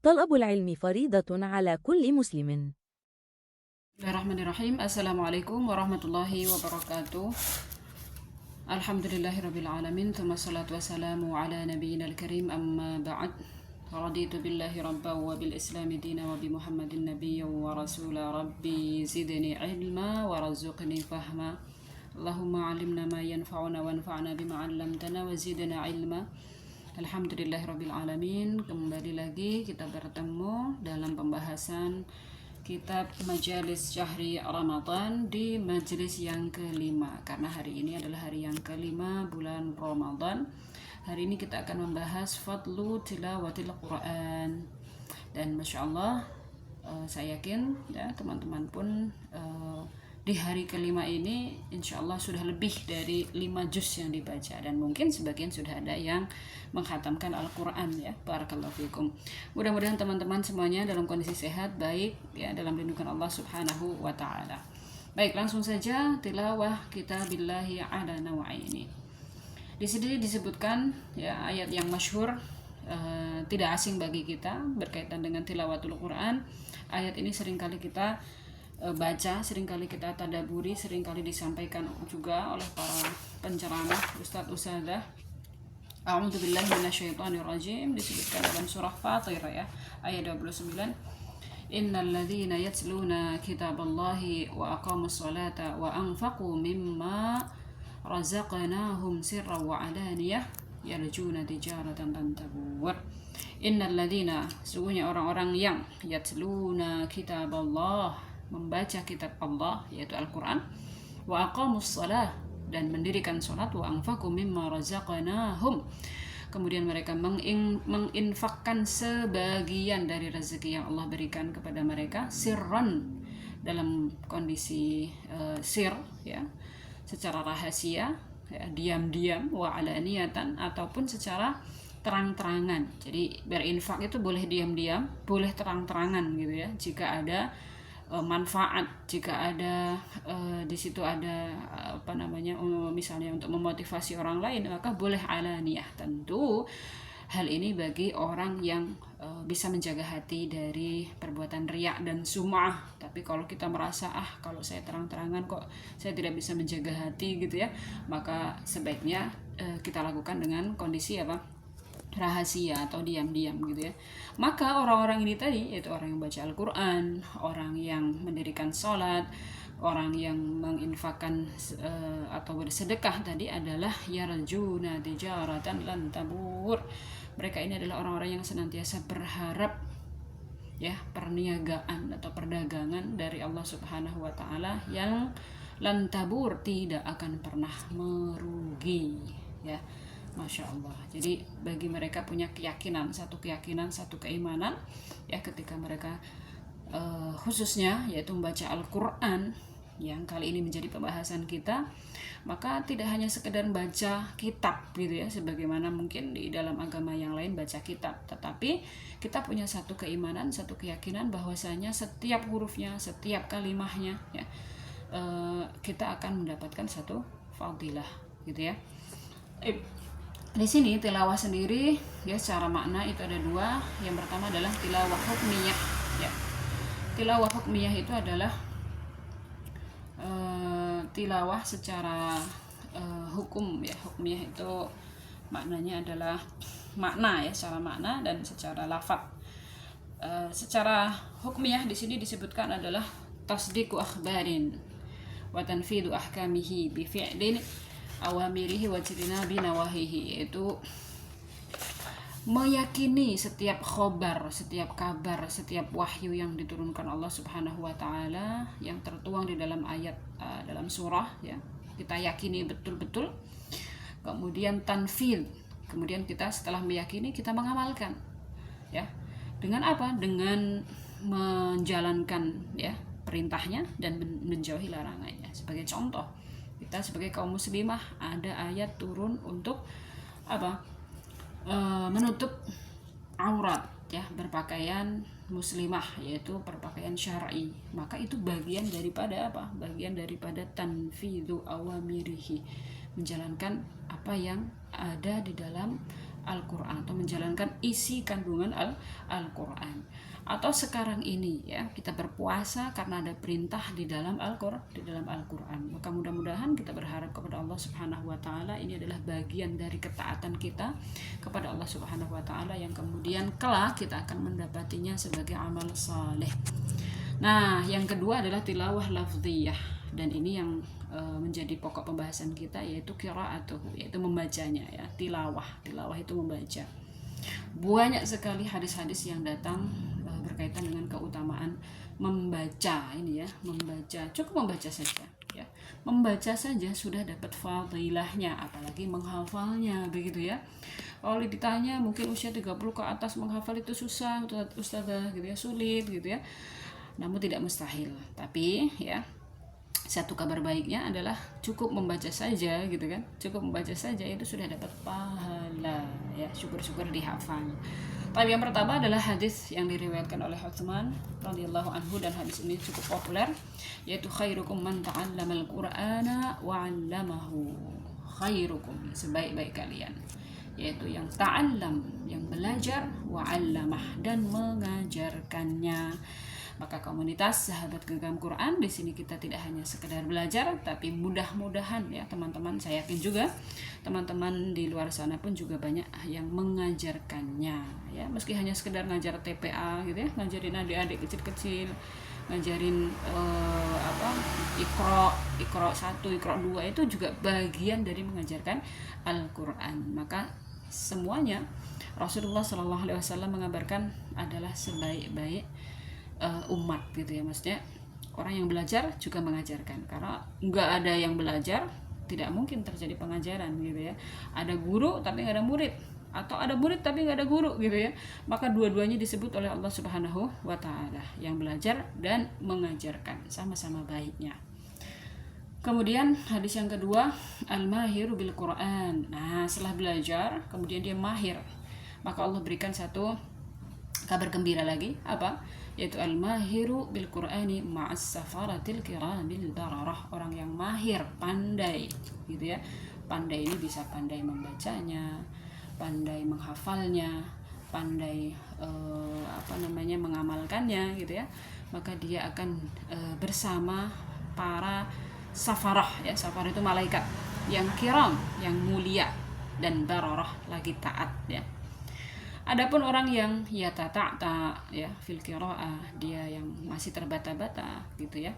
طلب العلم فريضة على كل مسلم. Bismillahirrahmanirrahim. Assalamualaikum warahmatullahi wabarakatuh. Alhamdulillahirabbil alamin. Tsumma salatu wassalamu ala nabiyyinal karim. Amma ba'd. Raditu billahi rabban wa bil islami dina wa bi Muhammadin nabiyyan wa rasula. Rabbi zidni ilma wa razuqni fahma. Allahumma 'allimna ma yanfa'una wanfa'na bima 'allamtana wa zidna ilma. Alhamdulillahirabbil alamin. Kembali lagi kita bertemu dalam pembahasan Kitab Majalis Syahri Ramadan di majelis yang kelima, karena hari ini adalah hari yang kelima bulan Ramadan. Hari ini kita akan membahas fadlu tilawatil Quran, dan Masya Allah, saya yakin ya teman-teman pun di hari kelima ini insya Allah sudah lebih dari 5 juz yang dibaca, dan mungkin sebagian sudah ada yang menghatamkan Al-Quran ya. Barakallahu fikum. Mudah-mudahan teman-teman semuanya dalam kondisi sehat, baik ya, dalam lindungan Allah Subhanahu wa Ta'ala. Baik, langsung saja tilawah kitabillahi ala nawaini. Di sini disebutkan ya ayat yang masyhur, tidak asing bagi kita berkaitan dengan tilawatul Quran. Ayat ini seringkali kita baca, seringkali kita tadaburi, seringkali disampaikan juga oleh para penceramah, ustadz ustadzah. A'udzubillahi minasyaitonirrajim, disebutkan dalam surah Fatir ya, ayat 29. Innal ladzina yatluna kitaballahi wa aqamus salata wa anfaqu mimma razaqnahum sirran wa alaniyah yarjuna tijaratan lan tabur. Innal ladzina, sesungguhnya orang-orang yang yatluna kitaballah, membaca kitab Allah yaitu Al-Quran, wa aqamus salah, dan mendirikan salat, wa anfaqu mimma razaqnahum, kemudian mereka menginfakkan sebagian dari rezeki yang Allah berikan kepada mereka, sirran, dalam kondisi sir ya, secara rahasia ya, diam-diam, wa alaniyatan, ataupun secara terang-terangan. Jadi berinfak itu boleh diam-diam, boleh terang-terangan gitu ya. Jika ada manfaat, jika ada di situ ada misalnya untuk memotivasi orang lain, maka boleh alaniyah. Tentu hal ini bagi orang yang bisa menjaga hati dari perbuatan riya dan sum'ah. Tapi kalau kita merasa kalau saya terang-terangan kok saya tidak bisa menjaga hati gitu ya, maka sebaiknya kita lakukan dengan kondisi rahasia atau diam-diam gitu ya. Maka orang-orang ini tadi, yaitu orang yang baca Al-Quran, orang yang mendirikan sholat, orang yang menginfakkan atau bersedekah tadi, adalah yarjuna tijaratan lan tabur. Mereka ini adalah orang-orang yang senantiasa berharap ya perniagaan atau perdagangan dari Allah Subhanahu wa Ta'ala yang lan tabur, tidak akan pernah merugi ya. Masya Allah. Jadi bagi mereka punya keyakinan, satu keimanan ya, ketika mereka khususnya yaitu membaca Al-Quran yang kali ini menjadi pembahasan kita, maka tidak hanya sekedar baca kitab gitu ya, sebagaimana mungkin di dalam agama yang lain baca kitab, tetapi kita punya satu keimanan, satu keyakinan bahwasanya setiap hurufnya, setiap kalimahnya ya, kita akan mendapatkan satu fadilah gitu ya. Di sini tilawah sendiri ya, secara makna itu ada dua. Yang pertama adalah tilawah hukmiyah ya. Tilawah hukmiyah itu adalah tilawah secara hukum ya. Hukmiyah itu maknanya adalah makna ya, secara makna dan secara lafaz. Secara hukmiyah di sini disebutkan adalah tasdiqu akhbarin wa tanfidu ahkamihi bi fi'lin awamirihi wa jitinabi nawahihi, yaitu meyakini setiap khobar, setiap kabar, setiap wahyu yang diturunkan Allah Subhanahu wa Ta'ala yang tertuang di dalam ayat dalam surah ya, kita yakini betul-betul. Kemudian tanfid, kemudian kita setelah meyakini kita mengamalkan ya. Dengan apa? Dengan menjalankan ya perintahnya dan menjauhi larangannya. Sebagai contoh, kita sebagai kaum muslimah ada ayat turun untuk menutup aurat ya, berpakaian muslimah, yaitu berpakaian syar'i. Maka itu bagian daripada bagian daripada tanfidhu awamirihi, menjalankan apa yang ada di dalam Al-Quran atau menjalankan isi kandungan Al-Quran. Atau sekarang ini ya, kita berpuasa karena ada perintah di dalam Al-Quran. Maka mudah-mudahan kita berharap kepada Allah Subhanahu wa taala, ini adalah bagian dari ketaatan kita kepada Allah Subhanahu wa taala yang kemudian kelak kita akan mendapatinya sebagai amal saleh. Nah, yang kedua adalah tilawah lafziyah, dan ini yang menjadi pokok pembahasan kita, yaitu qiraatuhu, yaitu membacanya ya. Tilawah itu membaca. Banyak sekali hadis-hadis yang datang berkaitan dengan keutamaan membaca ini ya, cukup membaca saja ya. Membaca saja sudah dapat fadilahnya, apalagi menghafalnya begitu ya. Kalau ditanya mungkin usia 30 ke atas menghafal itu susah ustazah gitu ya, sulit gitu ya. Namun tidak mustahil. Tapi ya, satu kabar baiknya adalah cukup membaca saja gitu kan. Cukup membaca saja itu sudah dapat pahala ya, syukur-syukur dihafal. Tapi yang pertama adalah hadis yang diriwayatkan oleh Utsman radhiyallahu anhu, dan hadis ini cukup populer, yaitu khairukum man ta'allamal Qur'ana wa 'allamahu. Khairukum, sebaik-baik kalian, yaitu yang ta'allam, yang belajar, wa 'allamah, dan mengajarkannya. Maka komunitas sahabat genggam Quran, di sini kita tidak hanya sekedar belajar, tapi mudah-mudahan ya teman-teman, saya yakin juga teman-teman di luar sana pun juga banyak yang mengajarkannya ya, meski hanya sekedar ngajar TPA gitu ya, ngajarin adik-adik kecil-kecil, ngajarin Iqra 1, Iqra 2, itu juga bagian dari mengajarkan Al-Quran. Maka semuanya Rasulullah SAW mengabarkan adalah sebaik-baik umat gitu ya, maksudnya orang yang belajar juga mengajarkan, karena nggak ada yang belajar tidak mungkin terjadi pengajaran gitu ya. Ada guru tapi nggak ada murid, atau ada murid tapi nggak ada guru gitu ya. Maka dua-duanya disebut oleh Allah Subhanahu wa taala, yang belajar dan mengajarkan, sama-sama baiknya. Kemudian hadis yang kedua, al-mahiru bil Quran. Nah, setelah belajar kemudian dia mahir, maka Allah berikan satu kabar gembira lagi, apa? Yaitu al-mahiru bil Qur'ani ma'as safaratil kiramil bararah. Orang yang mahir, pandai gitu ya. Pandai ini bisa pandai membacanya, pandai menghafalnya, pandai mengamalkannya gitu ya. Maka dia akan bersama para safarah ya. Safarah itu malaikat yang kiram, yang mulia, dan bararah lagi taat ya. Adapun orang yang yata'ta ya fil qiraah, dia yang masih terbata-bata gitu ya,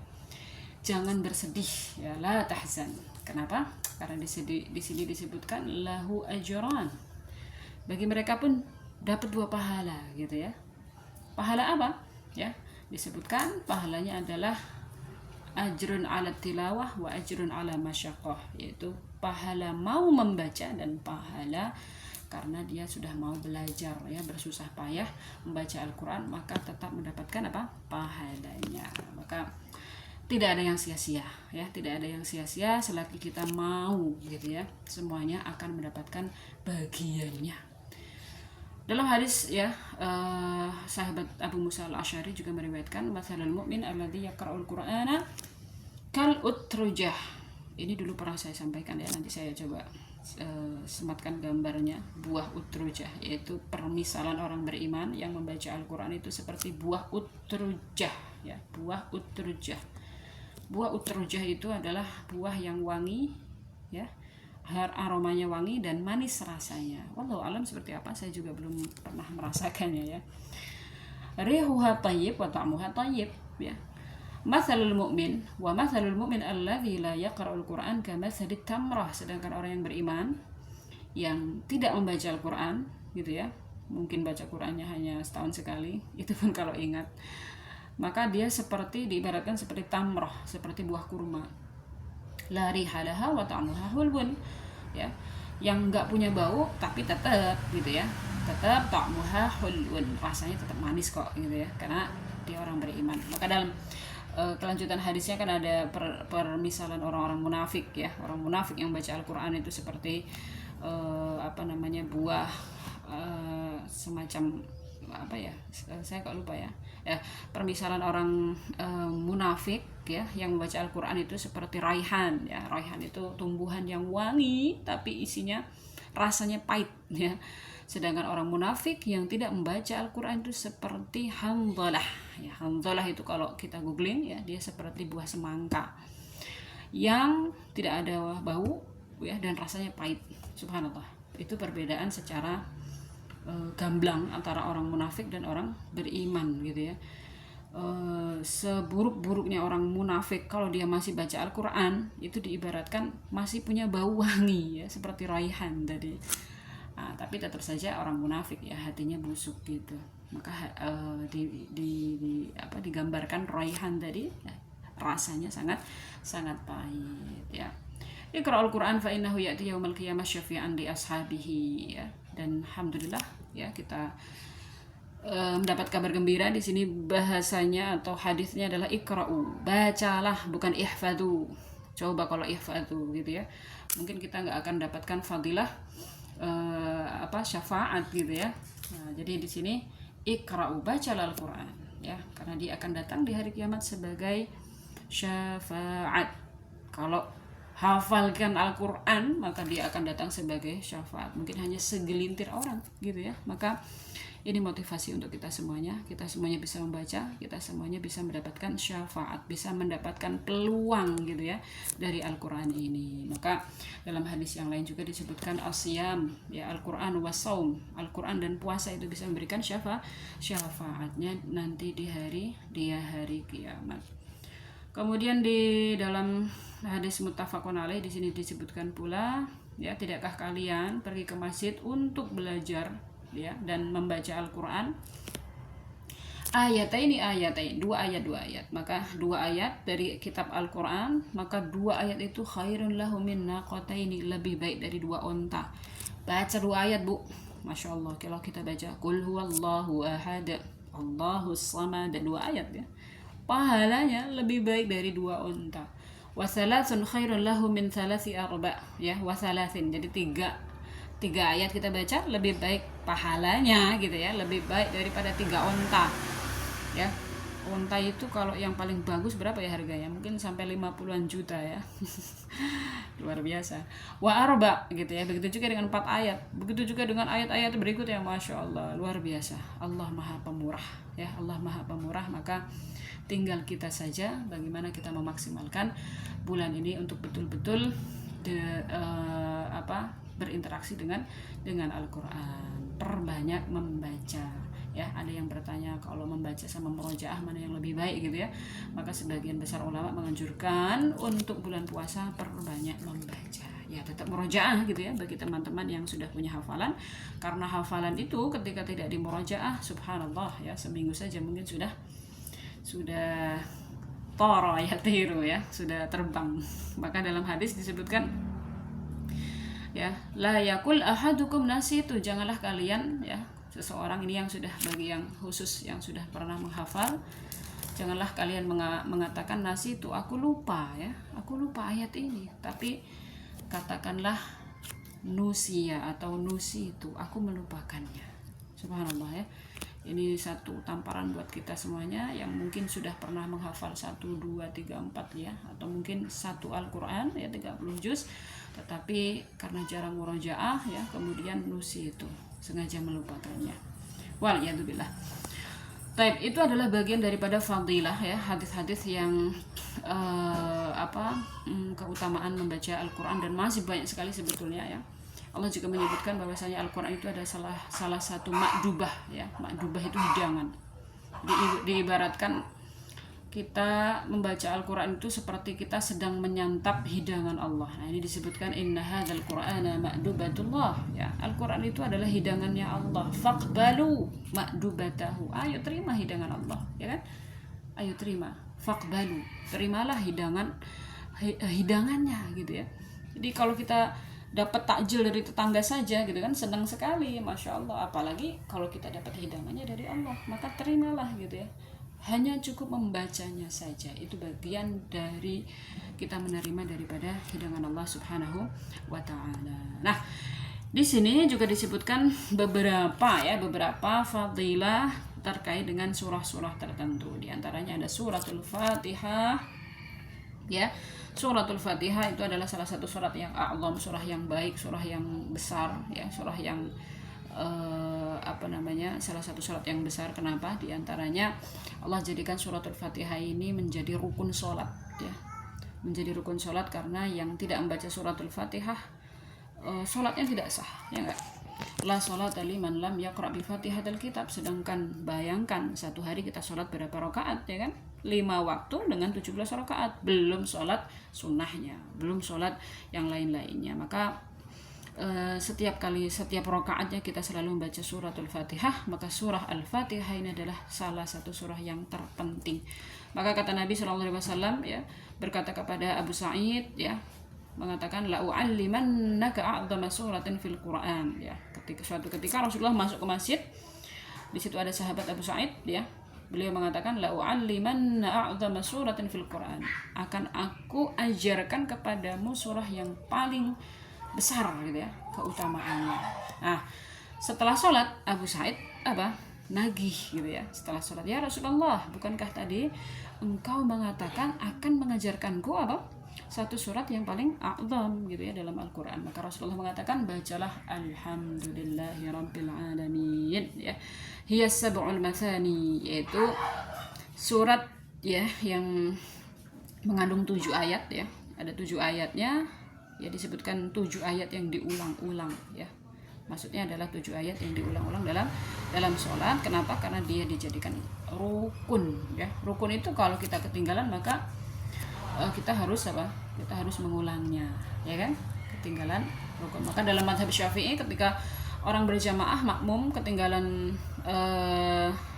jangan bersedih ya, la tahzan. Kenapa? Karena di sini disebutkan lahu ajran. Bagi mereka pun dapat 2 pahala gitu ya. Pahala apa? Ya, disebutkan pahalanya adalah ajrun ala tilawah wa ajrun ala masyaqqah, yaitu pahala mau membaca dan pahala karena dia sudah mau belajar ya, bersusah payah membaca Al-Quran, maka tetap mendapatkan apa? Pahalanya. Maka tidak ada yang sia-sia ya, tidak ada yang sia-sia selagi kita mau gitu ya, semuanya akan mendapatkan bagiannya. Dalam hadis ya, sahabat Abu Musa al-Asy'ari juga meriwayatkan, matsalul mu'min alladzi yaqra'ul Qur'ana kal utrujah. Ini dulu pernah saya sampaikan ya, nanti saya coba sematkan gambarnya. Buah utrujah, yaitu permisalan orang beriman yang membaca Al-Quran itu seperti buah utrujah ya. Buah utrujah itu adalah buah yang wangi ya, aromanya wangi dan manis rasanya. Wallahu alam seperti apa, saya juga belum pernah merasakannya ya. Rihuha thayyib wa ta'muha thayyib ya. Matsalul mu'min wa matsalul mu'min alladzi la yaqra'ul Qur'an kamatsalit tamrah. Sedangkan orang yang beriman yang tidak membaca Al-Qur'an gitu ya, mungkin baca Qur'annya hanya setahun sekali, itu pun kalau ingat, maka dia seperti diibaratkan seperti tamrah, seperti buah kurma. La rihalaha wa ta'muha hulbun ya, yang enggak punya bau tapi tetap gitu ya, tetap ta'muha hulbun, rasanya tetap manis kok gitu ya, karena dia orang beriman. Maka dalam kelanjutan hadisnya kan ada permisalan orang-orang munafik ya. Orang munafik yang baca Al-Quran itu seperti buah semacam apa ya, saya kok lupa ya. Permisalan orang munafik ya yang membaca Al-Quran itu seperti raihan ya. Raihan itu tumbuhan yang wangi tapi isinya rasanya pahit ya. Sedangkan orang munafik yang tidak membaca Al-Quran itu seperti Hanzalah. Ya, Hanzalah itu kalau kita googling ya, dia seperti buah semangka yang tidak ada bau ya dan rasanya pahit. Subhanallah. Itu perbedaan secara gamblang antara orang munafik dan orang beriman gitu ya. Seburuk-buruknya orang munafik kalau dia masih baca Al-Quran itu diibaratkan masih punya bau wangi ya, seperti raihan tadi. Tapi tetap saja orang munafik ya, hatinya busuk gitu. Maka digambarkan raihan tadi ya, rasanya sangat pahit ya. Iqra al-Quran fa innahu ya'ti yaumal qiyamah syafi'an li ashabihi ya. Dan alhamdulillah ya, kita mendapat kabar gembira di sini. Bahasanya atau hadisnya adalah iqra'u, bacalah, bukan ihfadhu. Coba kalau ihfadhu gitu ya, mungkin kita nggak akan dapatkan fadilah syafaat gitu ya. Nah, jadi di sini iqra'u, bacalah Al-Quran ya, karena dia akan datang di hari kiamat sebagai syafaat. Kalau hafalkan Al-Quran maka dia akan datang sebagai syafaat. Mungkin hanya segelintir orang gitu ya. Maka ini motivasi untuk kita semuanya bisa membaca, kita semuanya bisa mendapatkan syafaat, bisa mendapatkan peluang gitu ya dari Al-Quran ini. Maka dalam hadis yang lain juga disebutkan as-siyam ya, Al-Quran was-saum, Al-Quran dan puasa itu bisa memberikan syafaatnya nanti di hari kiamat. Kemudian di dalam hadis muttafaqun alaih di sini disebutkan pula ya, tidakkah kalian pergi ke masjid untuk belajar ya dan membaca Al-Quran? Ayataini, dua ayat. Maka dua ayat dari kitab Al-Quran, maka dua ayat itu khairun lahu min naqataini, lebih baik dari dua onta. Baca dua ayat, Bu. Masya Allah, kalau kita baca qul huwallahu ahad, Allahus samad, dan dua ayat ya, pahalanya lebih baik dari dua onta. Wasalasun khairun lahu min salasi arba ya, wasalasin, jadi tiga ayat kita baca lebih baik pahalanya gitu ya, lebih baik daripada 3 onta ya. Onta itu kalau yang paling bagus berapa ya harganya? Mungkin sampai 50-an juta ya. Luar biasa. Wa arba gitu ya. Begitu juga dengan 4 ayat. Begitu juga dengan ayat-ayat berikutnya, Masya Allah, luar biasa. Allah Maha Pemurah ya, Allah Maha Pemurah. Maka tinggal kita saja bagaimana kita memaksimalkan bulan ini untuk betul-betul berinteraksi dengan Al-Quran. Perbanyak membaca ya. Ada yang bertanya kalau membaca sama murojaah mana yang lebih baik gitu ya. Maka sebagian besar ulama menganjurkan untuk bulan puasa perbanyak membaca ya, tetap murojaah gitu ya bagi teman-teman yang sudah punya hafalan. Karena hafalan itu ketika tidak di murojaah, subhanallah ya, seminggu saja mungkin sudah toro ya, tiru ya, sudah terbang. Maka dalam hadis disebutkan ya, la yakul ahadukum nasitu, janganlah kalian ya, seseorang ini yang sudah, bagi yang khusus yang sudah pernah menghafal, janganlah kalian mengatakan nasitu, aku lupa ya, aku lupa ayat ini, tapi katakanlah nusia atau nusitu, aku melupakannya. Subhanallah ya. Ini satu tamparan buat kita semuanya yang mungkin sudah pernah menghafal 1, 2, 3, 4 ya, atau mungkin satu Al-Quran ya 30 juz, tetapi karena jarang murojaah ya, kemudian nusi itu sengaja melupakannya. Waliyadzubillah. Taib, itu adalah bagian daripada fadilah ya, hadis-hadis yang keutamaan membaca Al-Quran, dan masih banyak sekali sebetulnya ya. Allah juga menyebutkan bahwasanya Al-Quran itu ada salah satu makdubah ya. Makdubah itu hidangan. Diibaratkan kita membaca Al-Quran itu seperti kita sedang menyantap hidangan Allah. Nah, ini disebutkan inna hadzal qur'ana ma'dubatullah ya. Al-Quran itu adalah hidangannya Allah. Faqbalu ma'dubatahu. Ayo terima hidangan Allah, ya kan? Ayo terima. Faqbalu. Terimalah hidangannya gitu ya. Jadi kalau kita dapat takjil dari tetangga saja gitu kan, senang sekali, Masya Allah. Apalagi kalau kita dapat hidangannya dari Allah, maka terimalah gitu ya. Hanya cukup membacanya saja, itu bagian dari kita menerima daripada hidangan Allah Subhanahu wa Ta'ala. Nah, di sini juga disebutkan beberapa fadilah terkait dengan surah-surah tertentu. Di antaranya ada suratul Fatihah ya. Suratul Fatihah itu adalah salah satu surat yang a'zam, surah yang baik, surah yang besar ya, surah yang salah satu surat yang besar. Kenapa? Di antaranya Allah jadikan suratul Fatihah ini menjadi rukun sholat, ya, menjadi rukun sholat, karena yang tidak membaca suratul Fatihah sholatnya tidak sah, ya enggak? La sholata liman lam yaqra bi Fatihatil kitab. Sedangkan bayangkan satu hari kita sholat berapa rakaat, ya kan? 5 waktu dengan 17 rakaat, belum sholat sunnahnya, belum sholat yang lain-lainnya. Maka setiap rakaatnya kita selalu membaca suratul Fatihah. Maka surah Al-Fatihah ini adalah salah satu surah yang terpenting. Maka kata Nabi SAW, ya, berkata kepada Abu Sa'id, ya, mengatakan la u'allimannaka a'dhama suratin fil Qur'an, ya. Suatu ketika Rasulullah masuk ke masjid, di situ ada sahabat Abu Sa'id, ya. Beliau mengatakan la u'allimanna a'dhama suratin fil Qur'an, akan aku ajarkan kepadamu surah yang paling besar, gitu ya, keutamaannya. Nah, setelah sholat Abu Sa'id nagih, gitu ya. Setelah sholat, ya Rasulullah, bukankah tadi engkau mengatakan akan mengajarkanku satu surat yang paling a'zam, gitu ya, dalam Al-Quran? Maka Rasulullah mengatakan, bacalah alhamdulillahirabbil alamin, ya, hiya sab'ul mathani, yaitu surat, ya, yang mengandung 7 ayat, ya. Ada 7 ayatnya, ya, disebutkan 7 ayat yang diulang-ulang, ya. Maksudnya adalah 7 ayat yang diulang-ulang dalam sholat. Kenapa? Karena dia dijadikan rukun, ya. Rukun itu kalau kita ketinggalan maka kita harus kita harus mengulangnya, ya kan? Ketinggalan rukun. Maka dalam mazhab Syafi'i, ketika orang berjamaah makmum ketinggalan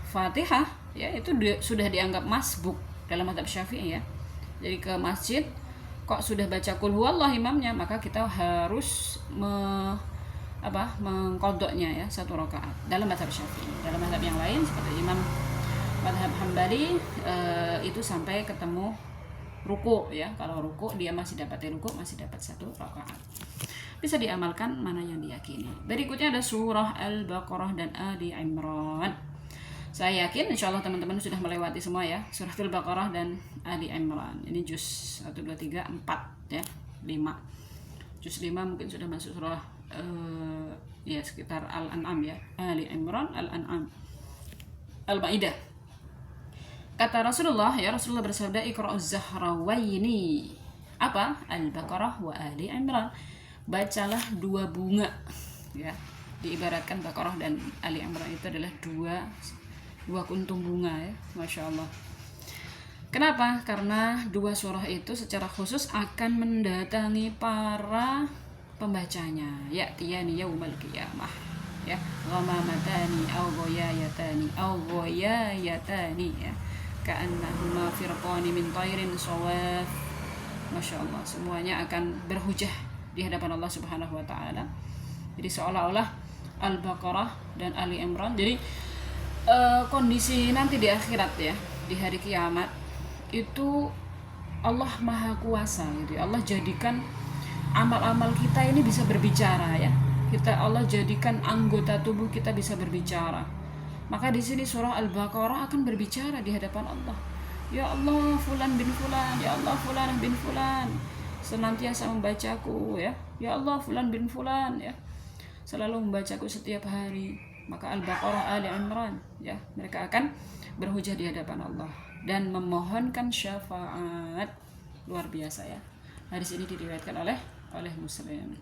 Fatihah, ya, itu sudah dianggap masbuk dalam mazhab Syafi'i, ya. Jadi ke masjid kok sudah baca qul huwallah imamnya, maka kita harus mengqodoknya, ya, 1 rakaat dalam mazhab Syafi'i. Dalam mazhab yang lain seperti Imam mazhab Hambali itu sampai ketemu ruku, ya. Kalau ruku dia masih dapat ruku, masih dapat 1 rakaat. Bisa diamalkan mana yang diyakini. Berikutnya ada surah Al-Baqarah dan Ali Imran. Saya yakin insya Allah teman-teman sudah melewati semua, ya, surah Al-Baqarah dan Ali Imran. Ini juz 1, 2, 3, 4, ya, 5. Juz 5 mungkin sudah masuk surah ya sekitar Al-An'am, ya, Ali Imran, Al-An'am, Al-Maidah. Kata Rasulullah, ya, Rasulullah bersabda, iqra'uz zahrawaini, Al-Baqarah wa Ali Imran. Bacalah 2 bunga, ya. Diibaratkan Baqarah dan Ali Imran itu adalah dua kuntung bunga, ya, Masya Allah. Kenapa? Karena 2 surah itu secara khusus akan mendatangi para pembacanya, ya, tiyani yaumal qiyamah, ya, ghamamatani aw ghayayatani, ya, ka'annahuma firqani min tairin shawaf. Masya Allah, semuanya akan berhujah di hadapan Allah Subhanahu wa taala. Jadi seolah-olah Al-Baqarah dan Ali Imran, jadi kondisi nanti di akhirat, ya, di hari kiamat itu Allah Maha Kuasa, gitu. Allah jadikan amal-amal kita ini bisa berbicara, ya. Allah jadikan anggota tubuh kita bisa berbicara. Maka di sini surah Al-Baqarah akan berbicara di hadapan Allah. Ya Allah, fulan bin fulan, ya Allah, fulan bin fulan senantiasa membacaku, ya. Ya Allah, fulan bin fulan, ya, selalu membacaku setiap hari. Maka Al-Baqarah, Ali Imran, ya, mereka akan berhujah di hadapan Allah dan memohonkan syafaat. Luar biasa, ya. Hadis ini diriwayatkan oleh Muslim.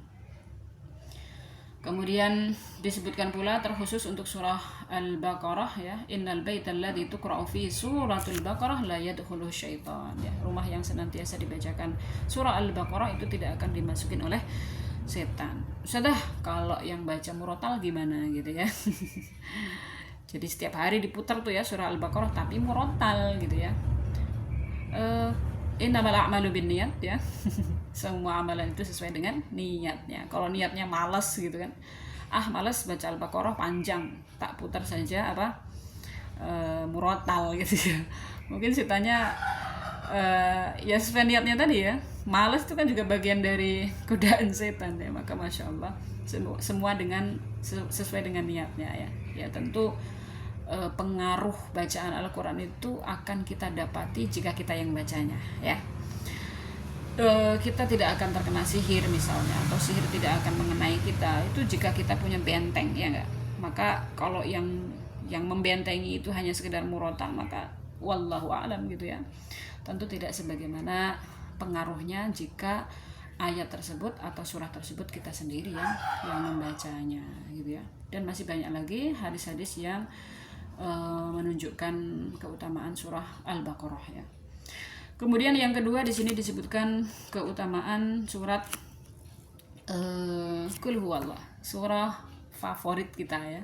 Kemudian disebutkan pula terkhusus untuk surah Al-Baqarah, ya, innal baital ladzi tuqra'u fi suratul Baqarah la yadkhuluhu syaitan, ya. Rumah yang senantiasa dibacakan surah Al-Baqarah itu tidak akan dimasukin oleh setan. Sudah, kalau yang baca murotal gimana, gitu, ya. Jadi setiap hari diputar tuh, ya, surah Al-Baqarah tapi murotal, gitu, ya. Innamal a'malu binniyat, ya. Semua amalan itu sesuai dengan niatnya. Kalau niatnya malas, gitu kan, malas baca Al-Baqarah panjang, tak putar saja murotal, gitu, ya. Mungkin ceritanya ya sesuai niatnya tadi, ya. Malas itu kan juga bagian dari godaan setan, ya. Maka Masya Allah, semua sesuai dengan niatnya, ya. Ya, tentu pengaruh bacaan Al-Quran itu akan kita dapati jika kita yang bacanya, ya. Kita tidak akan terkena sihir misalnya, atau sihir tidak akan mengenai kita itu jika kita punya benteng, ya enggak? Maka kalau yang membentengi itu hanya sekedar murotal, maka wallahu a'lam gitu ya. Tentu tidak sebagaimana pengaruhnya jika ayat tersebut atau surah tersebut kita sendiri yang membacanya gitu ya. Dan masih banyak lagi hadis-hadis yang menunjukkan keutamaan surah Al-Baqarah ya. Kemudian yang kedua di sini disebutkan keutamaan surat Qul Huwallah, surah favorit kita ya.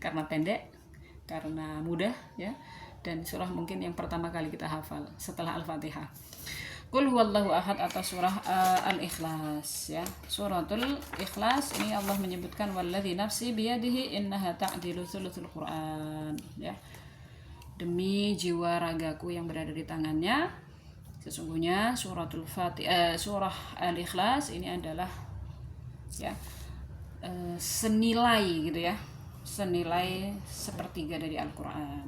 Karena pendek, karena mudah ya, dan surah mungkin yang pertama kali kita hafal setelah Al-Fatihah. Qul Huwallahu Ahad atau surah Al-Ikhlas ya. Suratul Ikhlas ini Allah menyebutkan walladzi nafsi biyadihi innaha ta'dilu thuluthul Qur'an ya. Demi jiwa ragaku yang berada di tangannya, sesungguhnya surah Al-Ikhlas ini adalah ya senilai gitu ya, senilai sepertiga dari Al-Quran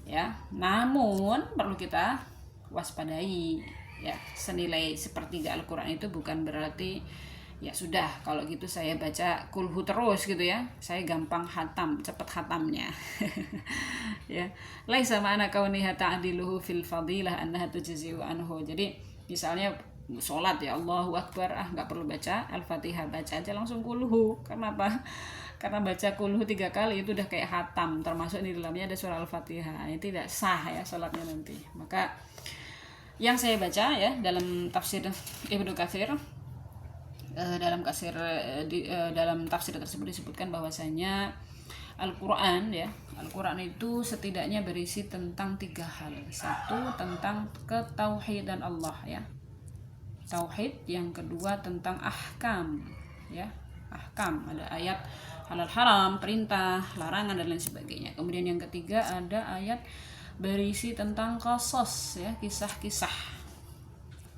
ya. Namun perlu kita waspadai ya, senilai sepertiga Al-Quran itu bukan berarti ya sudah kalau gitu saya baca kulhu terus gitu ya, saya gampang hatam, cepat hatamnya. Ya, laisa ma'ana kauniha ta'diluhu fil fadilah annaha tujzi'u anhu. Jadi misalnya sholat ya Allahu Akbar, nggak perlu baca Al-Fatihah, baca aja langsung kulhu. Kenapa? Karena baca kulhu 3 kali itu udah kayak hatam, termasuk di dalamnya ada surah Al-Fatihah. Ini tidak sah ya sholatnya nanti. Maka yang saya baca ya dalam tafsir Ibnu Katsir, dalam tafsir tersebut disebutkan bahwasanya Al-Quran ya, Al-Quran itu setidaknya berisi tentang 3 hal. Satu, tentang ketauhidan Allah ya, tauhid. Yang kedua tentang ahkam ya, ahkam, ada ayat halal haram, perintah, larangan dan lain sebagainya. Kemudian yang ketiga ada ayat berisi tentang qasas ya, kisah-kisah,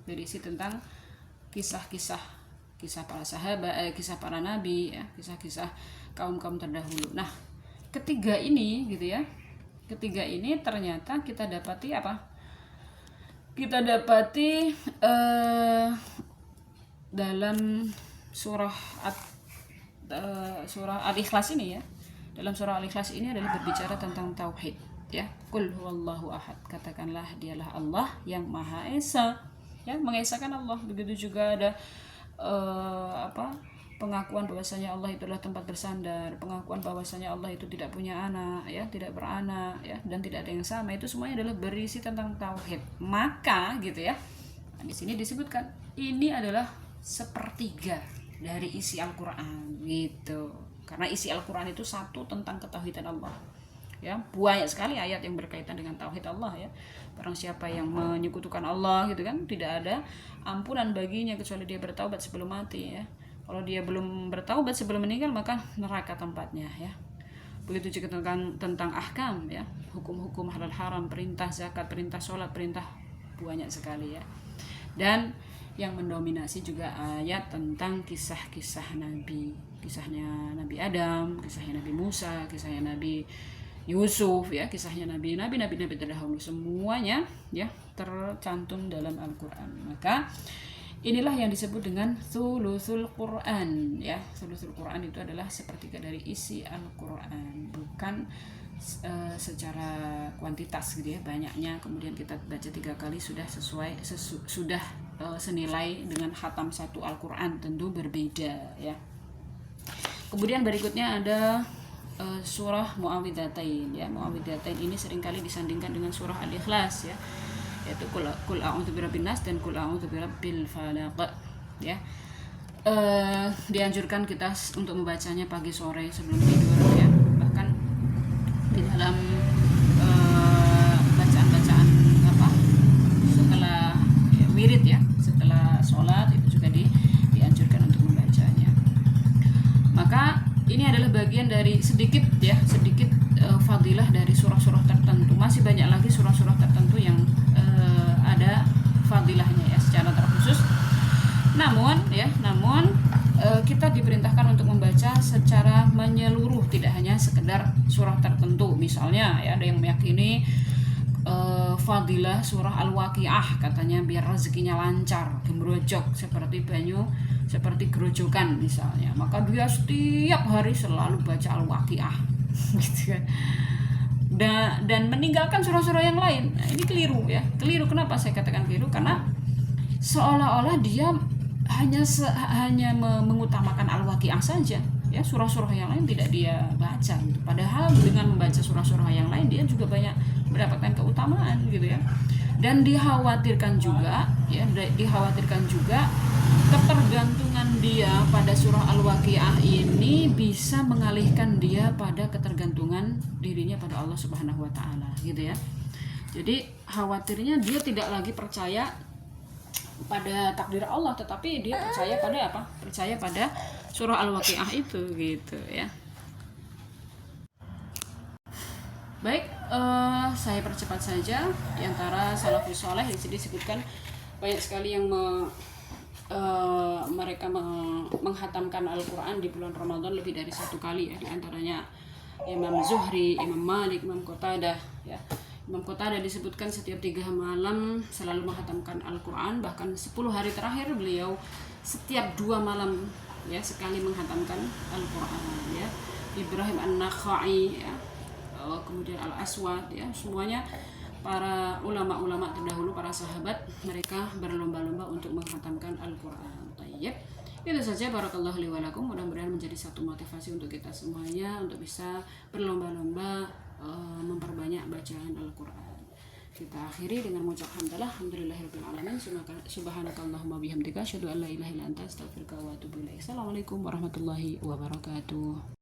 berisi tentang kisah-kisah para sahabat, kisah para nabi ya, kisah-kisah kaum-kaum terdahulu. Nah, ketiga ini gitu ya, ketiga ini ternyata kita dapati apa? Kita dapati dalam surah Al-Ikhlas ini ya. Dalam surah Al-Ikhlas ini adalah berbicara tentang tauhid ya. Qul huwallahu ahad, katakanlah dialah Allah yang Maha Esa ya, mengesahkan Allah. Begitu juga ada pengakuan bahwasanya Allah itulah tempat bersandar, pengakuan bahwasanya Allah itu tidak punya anak ya, tidak beranak ya, dan tidak ada yang sama. Itu semuanya adalah berisi tentang tauhid. Maka gitu ya, di sini disebutkan ini adalah sepertiga dari isi Al-Quran gitu. Karena isi Al-Quran itu satu tentang ketauhidan Allah ya, banyak sekali ayat yang berkaitan dengan tauhid Allah ya. Barang siapa yang menyekutukan Allah gitu kan, tidak ada ampunan baginya kecuali dia bertaubat sebelum mati ya. Kalau dia belum bertaubat sebelum meninggal, maka neraka tempatnya ya. Begitu juga tentang ahkam ya, hukum-hukum halal haram, perintah zakat, perintah sholat, perintah banyak sekali ya. Dan yang mendominasi juga ayat tentang kisah-kisah Nabi, kisahnya Nabi Adam, kisahnya Nabi Musa, kisahnya Nabi Yusuf ya, kisahnya nabi terdahulu, semuanya ya tercantum dalam Al-Quran. Maka inilah yang disebut dengan thuluthul Quran ya. Thuluthul Quran itu adalah sepertiga dari isi Al-Quran, bukan secara kuantitas gitu ya, banyaknya kemudian kita baca 3 kali sudah senilai dengan khatam 1 Al-Quran, tentu berbeda ya. Kemudian berikutnya ada surah Muawwidzatain ya. Muawwidzatain ini seringkali disandingkan dengan surah Al-Ikhlas ya, yaitu Qul a'udzu birabbin nas dan Qul a'udzu birabbil falaq ya. Dianjurkan kita untuk membacanya pagi sore sebelum tidur ya. Bahkan di dalam bacaan-bacaan setelah wirid ya, setelah sholat itu juga dianjurkan untuk membacanya. Maka ini adalah bagian dari sedikit fadilah dari surah-surah tertentu. Masih banyak lagi surah-surah tertentu yang ada fadilahnya ya secara terkhusus. Namun kita diperintahkan untuk membaca secara menyeluruh, tidak hanya sekedar surah tertentu. Misalnya ya, ada yang meyakini fadilah surah Al-Waqiah, katanya biar rezekinya lancar, gembrojok seperti banyu seperti gerojokan misalnya, maka dia setiap hari selalu baca Al-Waqiah gitu kan. Dan meninggalkan surah-surah yang lain. Nah, ini keliru ya. Keliru, kenapa saya katakan keliru? Karena seolah-olah dia hanya mengutamakan Al-Waqiah saja, ya, surah-surah yang lain tidak dia baca gitu. Padahal dengan membaca surah-surah yang lain dia juga banyak mendapatkan keutamaan gitu ya. Dan dikhawatirkan juga ketergantungan dia pada surah Al-Waqiah ini bisa mengalihkan dia pada ketergantungan dirinya pada Allah Subhanahu wa taala gitu ya. Jadi khawatirnya dia tidak lagi percaya pada takdir Allah, tetapi dia percaya pada apa? Percaya pada surah Al-Waqiah itu gitu ya. Baik, saya percepat saja. Di antara salafus saleh di sini disebutkan banyak sekali yang mereka menghatamkan Al-Quran di bulan Ramadan lebih dari 1 kali ya. Di antaranya Imam Zuhri, Imam Malik, Imam Qatadah ya. Imam Qatadah disebutkan setiap 3 malam selalu menghatamkan Al-Quran, bahkan 10 hari terakhir beliau setiap 2 malam ya sekali menghatamkan Al-Quran ya. Ibrahim An-Nakhai ya, kemudian Al-Aswad ya, semuanya para ulama-ulama terdahulu, para sahabat, mereka berlomba-lomba untuk menghatamkan Al-Quran. Tayyib. Itu saja, barakallahu li wa lakum. Mudah-mudahan menjadi satu motivasi untuk kita semuanya untuk bisa berlomba-lomba memperbanyak bacaan Al-Quran. Kita akhiri dengan mengucap hamdalah, alhamdulillahirabbil alamin, subhanakallahumma bihamdika asyhadu an la ilaha illa anta astaghfiruka wa atubu ilaik. Assalamualaikum warahmatullahi wabarakatuh.